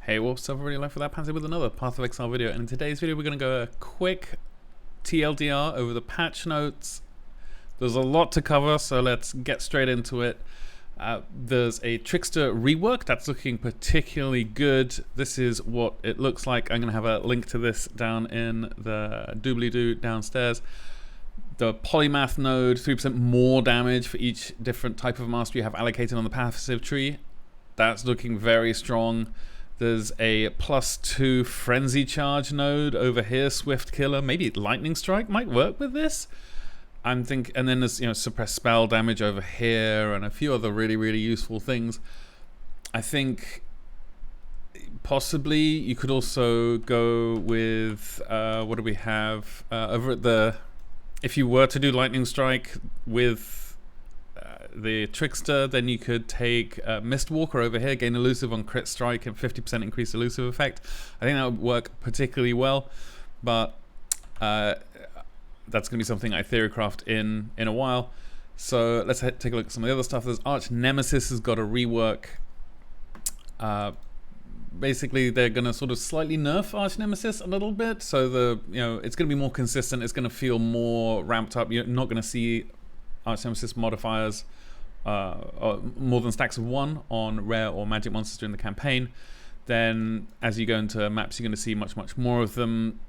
Hey, what's up everybody, Life Without Pants with another Path of Exile video, and in today's video we're going to go a quick TLDR over the patch notes. There's a lot to cover, so let's get straight into it. There's a Trickster Re-work that's looking particularly good. This is what it looks like. I'm going to have a link to this down in the doobly-doo downstairs. The polymath node, 3% more damage for each different type of master you have allocated on the passive tree. That's looking very strong. There's a +2 frenzy charge node over here, swift killer. Maybe lightning strike might work with this. And then there's suppressed spell damage over here and a few other really useful things. I think possibly you could also go with what do we have over at the, if you were to do lightning strike with the Trickster, then you could take Mistwalker over here, gain elusive on crit strike and 50% increased elusive effect. I think that would work particularly well, but that's going to be something I theorycraft in a while. So let's take a look at some of the other stuff. There's Archnemesis has got a rework. Basically, they're going to sort of slightly nerf Archnemesis a little bit, so it's going to be more consistent. It's going to feel more ramped up. You're not going to see Archnemesis modifiers or more than stacks of 1 on rare or magic monsters during the campaign. Then as you go into maps, you're going to see much more of them.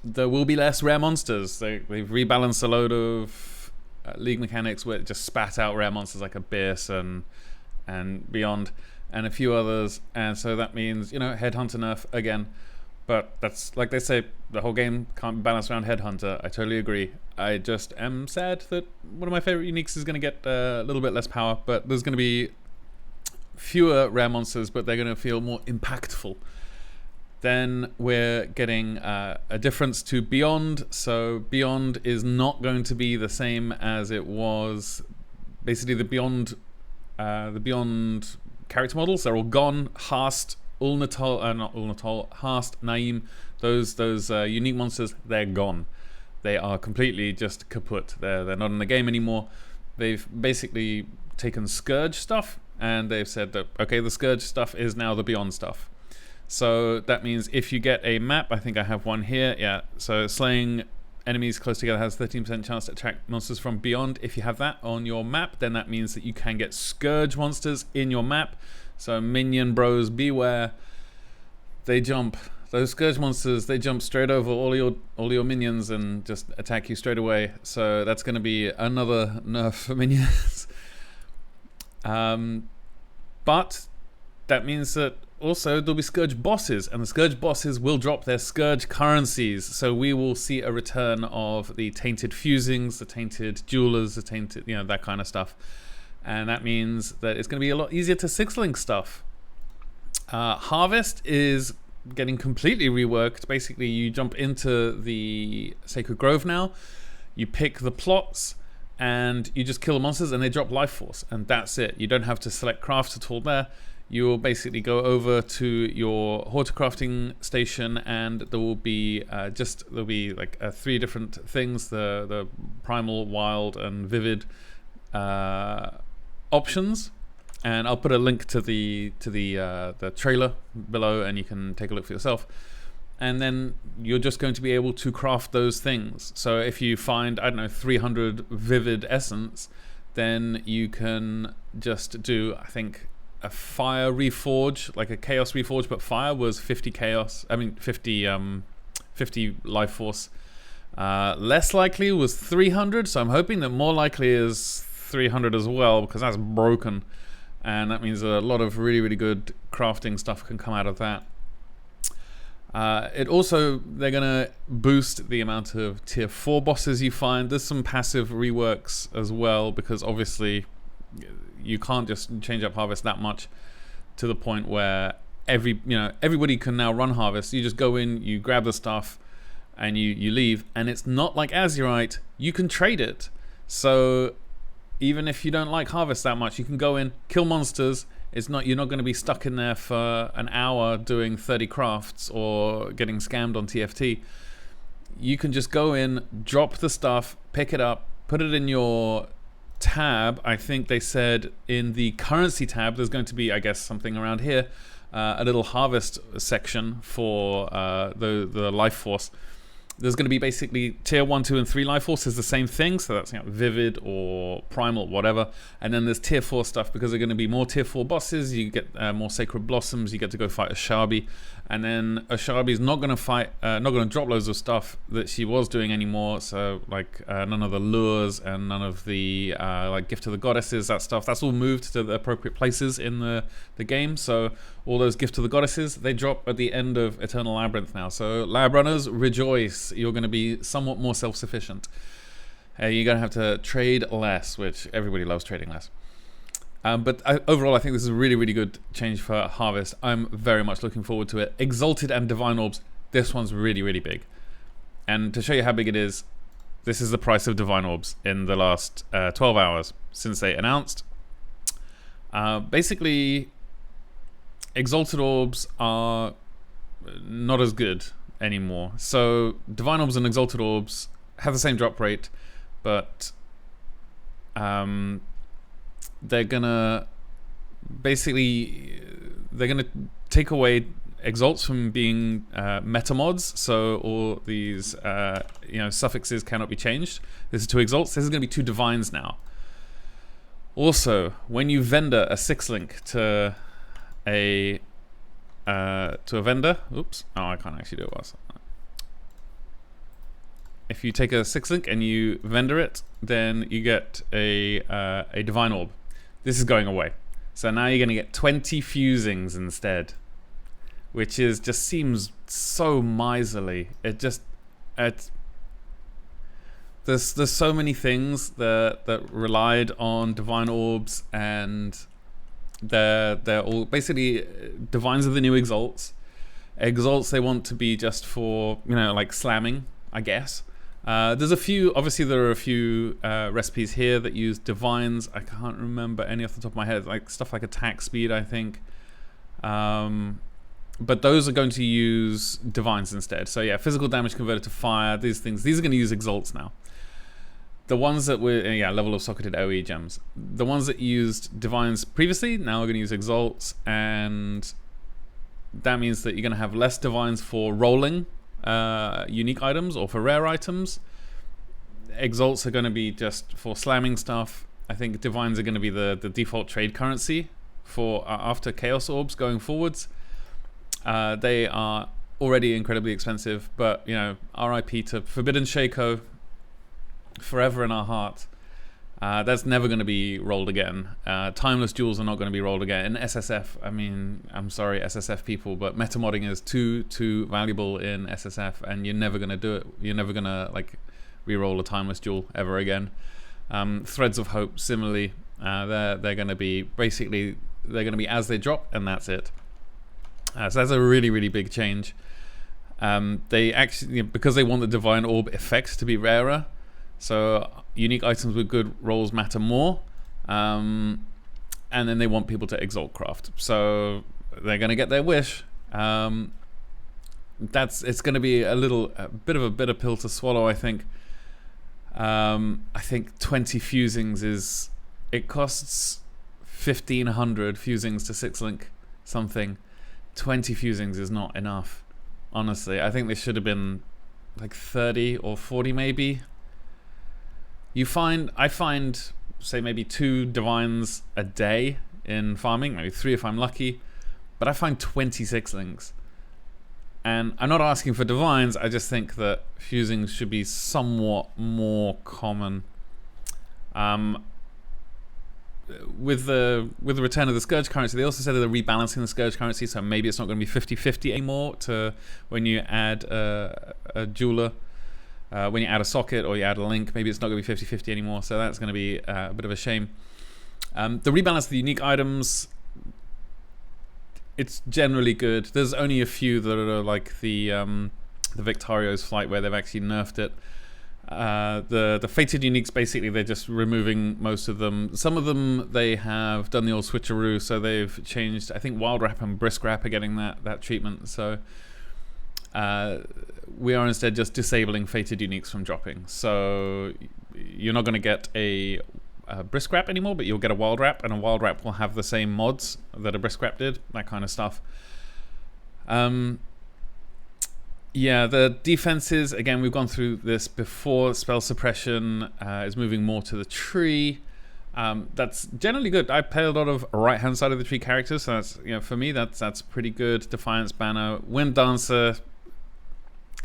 There will be less rare monsters. They've rebalanced a load of league mechanics where it just spat out rare monsters like Abyss and beyond and a few others, and so that means Headhunter nerf again. But that's, like they say, the whole game can't be balanced around Headhunter. I totally agree. I just am sad that one of my favorite uniques is going to get a little bit less power, but there's going to be fewer rare monsters, but they're going to feel more impactful. Then we're getting a difference to Beyond. So Beyond is not going to be the same as it was. Basically, the Beyond character models, they're all gone. Hast, Hast, Naim, those unique monsters, they're gone. They are completely just kaput. They're not in the game anymore. They've basically taken Scourge stuff and they've said that, okay, the Scourge stuff is now the Beyond stuff. So that means if you get a map, I think I have one here, yeah, so slaying enemies close together has 13% chance to attract monsters from Beyond. If you have that on your map, then that means that you can get Scourge monsters in your map. So Minion bros, beware. They jump. Those Scourge monsters, they jump straight over all your minions and just attack you straight away. So that's going to be another nerf for minions. But that means that also there'll be Scourge bosses, and the Scourge bosses will drop their Scourge currencies. So we will see a return of the tainted fusings, the tainted jewelers, the tainted, that kind of stuff. And that means that it's going to be a lot easier to 6-link stuff. Harvest is getting completely reworked. Basically, you jump into the Sacred Grove now, you pick the plots, and you just kill the monsters and they drop life force, and that's it. You don't have to select crafts at all there. You will basically go over to your horticrafting station, and there will be like 3 different things: the primal, wild, and vivid options. And I'll put a link to the trailer below, and you can take a look for yourself. And then you're just going to be able to craft those things. So if you find, I don't know, 300 vivid essence, then you can just do, I think, a fire reforge, like a chaos reforge, but fire was 50 chaos. I mean 50 life force. Less likely was 300, so I'm hoping that more likely is 300 as well, because that's broken. And that means a lot of really good crafting stuff can come out of that. They're going to boost the amount of tier 4 bosses you find. There's some passive reworks as well, because obviously you can't just change up Harvest that much to the point where everybody can now run Harvest. You just go in, you grab the stuff, and you leave. And it's not like Azurite. You can trade it. So even if you don't like Harvest that much, you can go in, kill monsters. You're not going to be stuck in there for an hour doing 30 crafts or getting scammed on TFT. You can just go in, drop the stuff, pick it up, put it in your tab. I think they said in the currency tab there's going to be, I guess, something around here, a little harvest section for the life force. There's going to be basically tier 1, 2, and 3 life force is the same thing, so that's vivid or primal, whatever. And then there's tier 4 stuff because they're going to be more tier 4 bosses. You get more sacred blossoms. You get to go fight Ashabi, and then Ashabi's not going to fight, not going to drop loads of stuff that she was doing anymore. So like none of the lures and none of the like gift to the goddesses, that stuff. That's all moved to the appropriate places in the game. So all those gift to the goddesses, they drop at the end of Eternal Labyrinth now. So lab runners, rejoice. You're going to be somewhat more self-sufficient. You're going to have to trade less, which everybody loves trading less. But overall, I think this is a really, really good change for Harvest. I'm very much looking forward to it. Exalted and Divine Orbs, this one's really, really big. And to show you how big it is, this is the price of Divine Orbs in the last 12 hours since they announced. Basically, Exalted Orbs are not as good anymore. So Divine Orbs and Exalted Orbs have the same drop rate, but they're gonna take away Exalts from being meta mods, so all these suffixes cannot be changed. This is 2 Exalts. This is gonna be 2 Divines now. Also, when you vendor a 6-link to a vendor, oops, oh, I can't actually do it once. If you take a 6-link and you vendor it, then you get a Divine Orb. This is going away. So now you're going to get 20 fusings instead, which just seems so miserly. There's so many things that relied on Divine Orbs, and they're all basically Divines are the new Exalts. Exalts they want to be just for like slamming, I guess. There's a few, obviously there are a few recipes here that use Divines. I can't remember any off the top of my head, like stuff like attack speed, I think. But those are going to use Divines instead. So yeah, physical damage converted to fire, these things, these are going to use Exalts now. The ones that were, level of socketed AoE gems. The ones that used Divines previously, now are going to use Exalts, and that means that you're going to have less Divines for rolling unique items or for rare items. Exalts are going to be just for slamming stuff. I think Divines are going to be the default trade currency for after Chaos Orbs going forwards. They are already incredibly expensive, but RIP to Forbidden Shaco, forever in our heart. That's never going to be rolled again. Timeless jewels are not going to be rolled again. In SSF, I mean, I'm sorry SSF people, but metamodding is too valuable in SSF, and you're never going to do it. You're never going to like re-roll a timeless jewel ever again. Threads of Hope, similarly, they're going to be basically, they're going to be as they drop, and that's it. So that's a really, really big change. They actually, because they want the Divine Orb effect to be rarer, so unique items with good rolls matter more, and then they want people to exalt craft. So they're going to get their wish. It's going to be a bit of a bitter pill to swallow, I think. I think 20 fusings it costs 1,500 fusings to 6-link something. 20 fusings is not enough, honestly. I think they should have been like 30 or 40 maybe. I find, say, maybe 2 Divines a day in farming, maybe 3 if I'm lucky, but I find 26 links. And I'm not asking for Divines, I just think that fusings should be somewhat more common. With the return of the Scourge currency, they also said that they're rebalancing the Scourge currency, so maybe it's not going to be 50-50 anymore to when you add a jeweler. When you add a socket or you add a link, maybe it's not going to be 50-50 anymore, so that's going to be a bit of a shame. The rebalance of the unique items, it's generally good. There's only a few that are like the Victario's Flight where they've actually nerfed it. The fated uniques, basically they're just removing most of them. Some of them they have done the old switcheroo, so they've changed. I think Wild Wrap and Brisk Wrap are getting that treatment, so we are instead just disabling fated uniques from dropping. So you're not going to get a brisk wrap anymore, but you'll get a wild wrap, and a wild wrap will have the same mods that a brisk wrap did, that kind of stuff. Yeah, the defenses, again, we've gone through this before. Spell suppression is moving more to the tree. That's generally good. I play a lot of right-hand side of the tree characters, so that's, you know, for me, that's pretty good. Defiance Banner, Wind Dancer,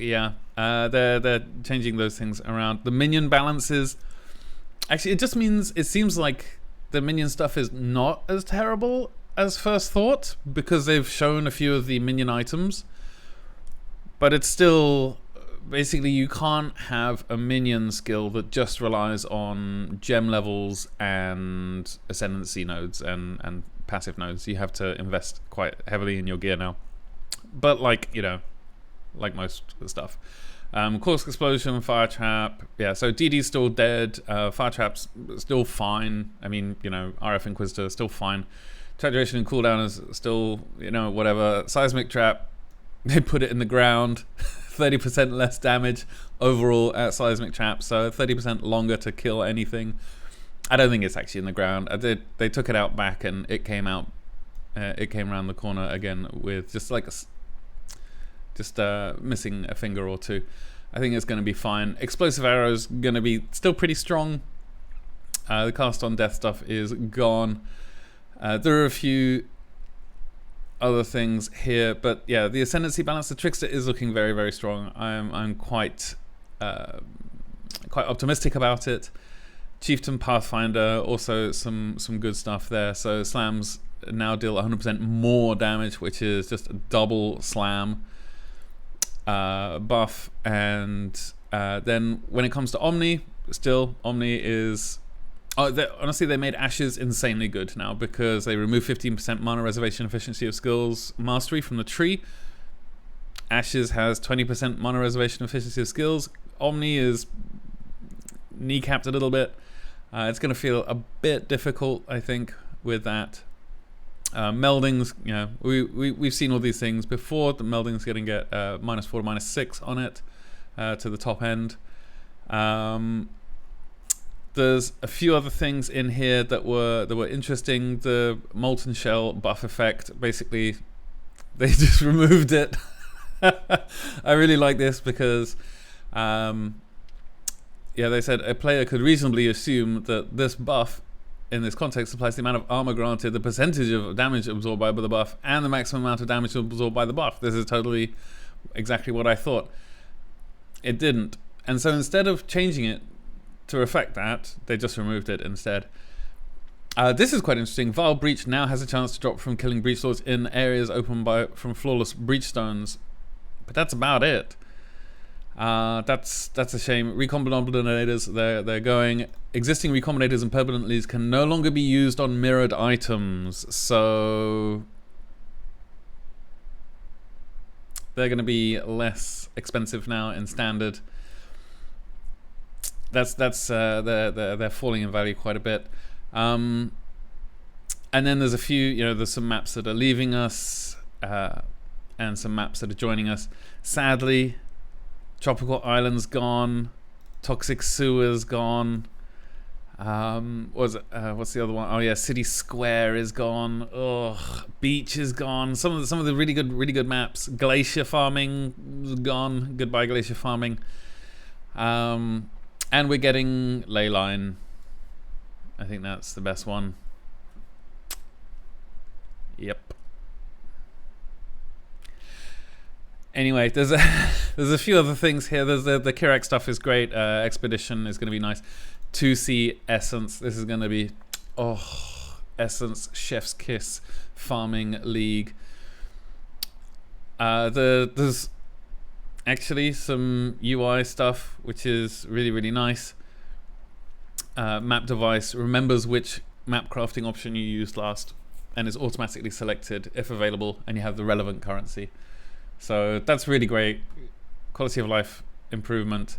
yeah, they're changing those things around. The minion balances, actually, it just means, it seems like the minion stuff is not as terrible as first thought, because they've shown a few of the minion items. But it's still, basically, you can't have a minion skill that just relies on gem levels and ascendancy nodes and passive nodes. You have to invest quite heavily in your gear now. But like, you know, like most of the stuff. Caustic Explosion, Fire Trap, yeah, so DD's still dead, Fire Trap's still fine. I mean, you know, RF Inquisitor is still fine. Trap Duration and Cooldown is still, you know, whatever. Seismic Trap, they put it in the ground, 30% less damage overall at Seismic Trap, so 30% longer to kill anything. I don't think it's actually in the ground. They took it out back, and it came out. It came around the corner again with just like missing a finger or two. I think it's going to be fine. Explosive Arrow's going to be still pretty strong. The Cast on Death stuff is gone. There are a few other things here, but yeah, the Ascendancy balance, the Trickster is looking very, very strong. I'm quite optimistic about it. Chieftain Pathfinder, also some good stuff there. So slams now deal 100% more damage, which is just a double slam buff. And then when it comes to Omni, still Omni is... honestly, they made Ashes insanely good now, because they remove 15% mana reservation efficiency of skills mastery from the tree. Ashes has 20% mana reservation efficiency of skills. Omni is kneecapped a little bit. It's going to feel a bit difficult, I think, with that. Meldings, you know, we've seen all these things before. The meldings going to get -4 to -6 on it to the top end. There's a few other things in here that were interesting. The Molten Shell buff effect, basically, they just removed it. I really like this because, yeah, they said a player could reasonably assume that this buff, in this context, applies the amount of armor granted, the percentage of damage absorbed by the buff, and the maximum amount of damage absorbed by the buff. This is totally exactly what I thought. It didn't. And so instead of changing it to reflect that, they just removed it instead. This is quite interesting. Vile Breach now has a chance to drop from killing Breach Lords in areas opened from flawless Breach Stones, but that's about it. That's a shame. Recombinators, they're going. Existing Recombinators and Permanentlies can no longer be used on mirrored items, so they're going to be less expensive now in standard. They're falling in value quite a bit. And then there's a few, you know, there's some maps that are leaving us, and some maps that are joining us. Sadly, Tropical Island's gone, Toxic Sewer's gone. What's the other one? Oh yeah, City Square is gone. Ugh, Beach is gone. Some of the really good maps. Glacier Farming is gone. Goodbye Glacier Farming. And we're getting Leyline. I think that's the best one. Yep. Anyway, there's a few other things here. There's the Kirak stuff is great. Expedition is going to be nice. 2C Essence. This is going to be Essence Chef's Kiss Farming League. There's actually some UI stuff which is really nice. Map device remembers which map crafting option you used last and is automatically selected if available, and you have the relevant currency. So that's really great. Quality of life improvement.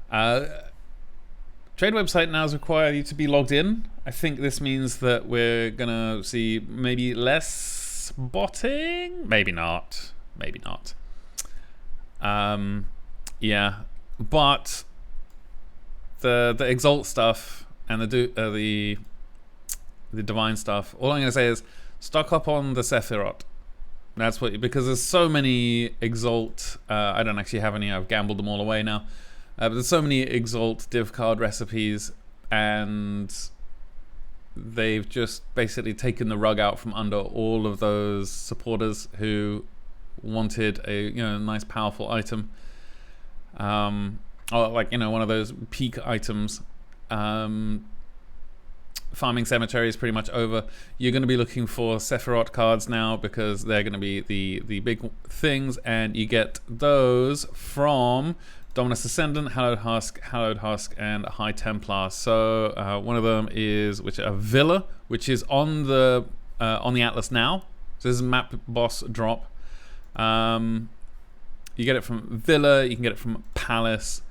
Trade website now is required you to be logged in. I think this means that we're gonna see maybe less botting. Maybe not. Yeah, but the Exalt stuff and the divine stuff, all I'm going to say is stock up on the Sephiroth. That's what, because there's so many Exalt. I don't actually have any. I've gambled them all away now. But there's so many Exalt div card recipes, and they've just basically taken the rug out from under all of those supporters who wanted a nice powerful item, or like one of those peak items. Farming Cemetery is pretty much over. You're going to be looking for Sephiroth cards now, because they're going to be the big things, and you get those from Dominus Ascendant, Hallowed Husk, and High Templar. So one of them is Villa, which is on the Atlas now. So this is map boss drop. You get it from Villa. You can get it from Palace.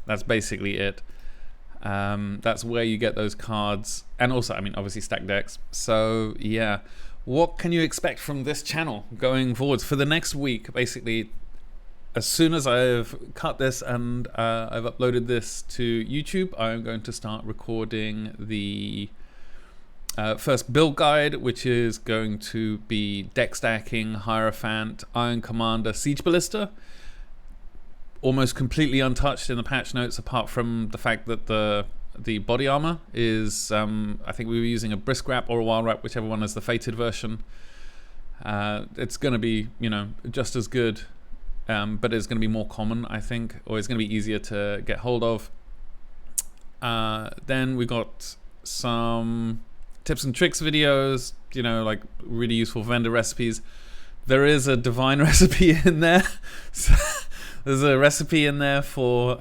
That's basically it. That's where you get those cards, and also, obviously stack decks. So yeah, what can you expect from this channel going forwards for the next week? Basically, as soon as I've cut this and I've uploaded this to YouTube, I'm going to start recording the first build guide, which is going to be deck stacking, Hierophant, Iron Commander, Siege Ballista. Almost completely untouched in the patch notes, apart from the fact that the body armor is, I think we were using a Brisk Wrap or a Wild Wrap, whichever one is the fated version. It's going to be, just as good, but it's going to be more common, I think, or it's going to be easier to get hold of. Then we got some tips and tricks videos, like really useful vendor recipes. There is a divine recipe in there. So there's a recipe in there for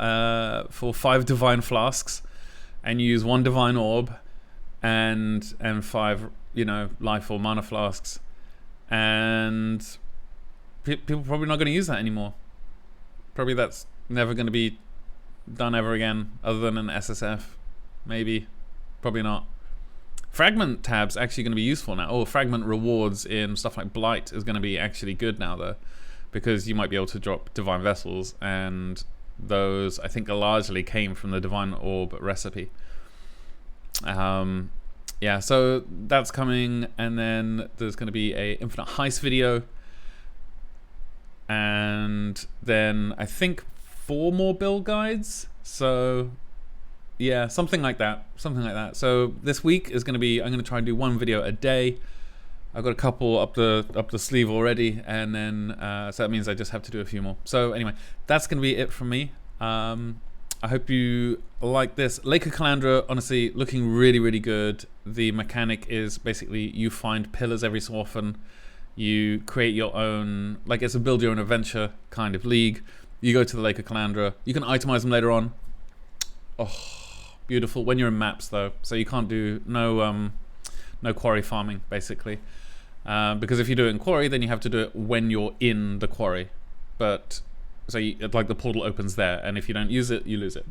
5 divine flasks, and you use 1 divine orb and 5 life or mana flasks, and people are probably not going to use that anymore. Probably that's never going to be done ever again, other than an SSF, maybe. Probably not. Fragment tab's actually going to be useful now. Oh, fragment rewards in stuff like Blight is going to be actually good now, though, because you might be able to drop divine vessels, and those I think largely came from the divine orb recipe. Yeah, so that's coming, and then there's going to be a infinite heist video, and then I think 4 more build guides. So yeah, something like that. So this week is going to be, I'm going to try and do 1 video a day. I've got a couple up the sleeve already, and then so that means I just have to do a few more. So anyway, that's going to be it from me. I hope you like this. Lake of Kalandra, honestly, looking really, really good. The mechanic is basically you find pillars every so often. You create your own, like it's a build your own adventure kind of league. You go to the Lake of Kalandra. You can itemize them later on. Oh, beautiful. When you're in maps though, so you can't do no quarry farming basically. Because if you do it in quarry, then you have to do it when you're in the quarry. But so like the portal opens there, and if you don't use it, you lose it.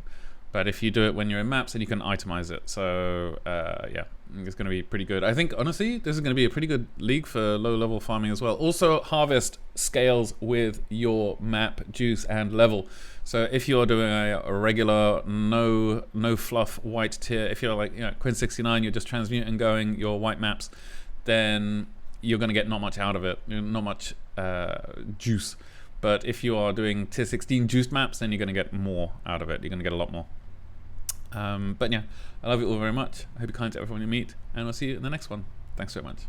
But if you do it when you're in maps, then you can itemize it. So yeah, it's going to be pretty good. I think honestly, this is going to be a pretty good league for low level farming as well. Also, harvest scales with your map juice and level. So if you're doing a regular no fluff white tier, if you're like Quinn 69, you're just transmuting going your white maps, then you're going to get not much out of it, not much juice. But if you are doing tier 16 juiced maps, then you're going to get more out of it. You're going to get a lot more. But yeah, I love you all very much. I hope you're kind to everyone you meet, and I'll see you in the next one. Thanks so much.